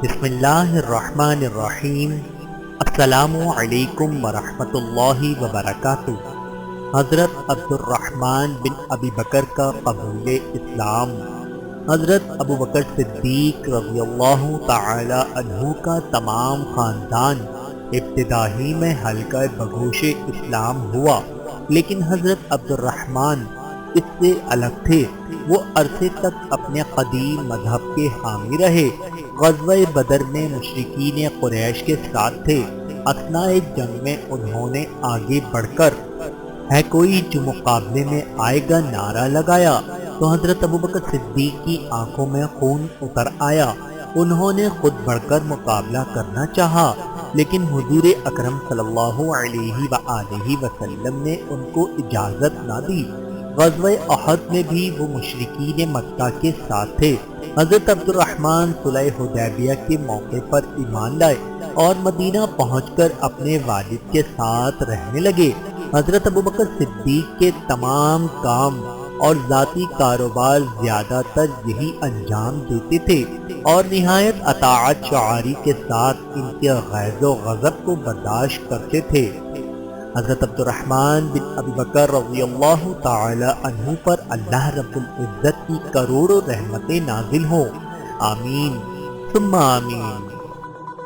بسم اللہ الرحمن الرحیم۔ السلام علیکم ورحمۃ اللہ وبرکاتہ۔ حضرت عبد الرحمن بن ابی بکر کا قبول اسلام۔ حضرت ابو بکر صدیق رضی اللہ تعالی عنہ کا تمام خاندان ابتدا ہی میں حلقہ بگوش اسلام ہوا، لیکن حضرت عبد الرحمن اس سے الگ تھے۔ وہ عرصے تک اپنے قدیم مذہب کے حامی رہے۔ غزوہ بدر میں مشرکین قریش کے ساتھ تھے۔ اثناء جنگ میں انہوں نے آگے بڑھ کر ہے کوئی جو مقابلے میں آئے گا نعرہ لگایا تو حضرت ابوبکر صدیق کی آنکھوں میں خون اتر آیا۔ انہوں نے خود بڑھ کر مقابلہ کرنا چاہا، لیکن حضور اکرم صلی اللہ علیہ وآلہ وسلم نے ان کو اجازت نہ دی۔ غزوہ احد میں بھی وہ مشرکین مکہ کے ساتھ تھے۔ حضرت عبد الرحمن صلح حدیبیہ کے موقع پر ایمان لائے اور مدینہ پہنچ کر اپنے والد کے ساتھ رہنے لگے۔ حضرت ابوبکر صدیق کے تمام کام اور ذاتی کاروبار زیادہ تر یہی انجام دیتے تھے اور نہایت اطاعت شعاری کے ساتھ ان کے غیظ و غضب کو برداشت کرتے تھے۔ حضرت عبد الرحمن بن ابی بکر رضی اللہ تعالی عنہ پر اللہ رب العزت کی کروڑوں رحمتیں نازل ہوں۔ آمین ثم آمین۔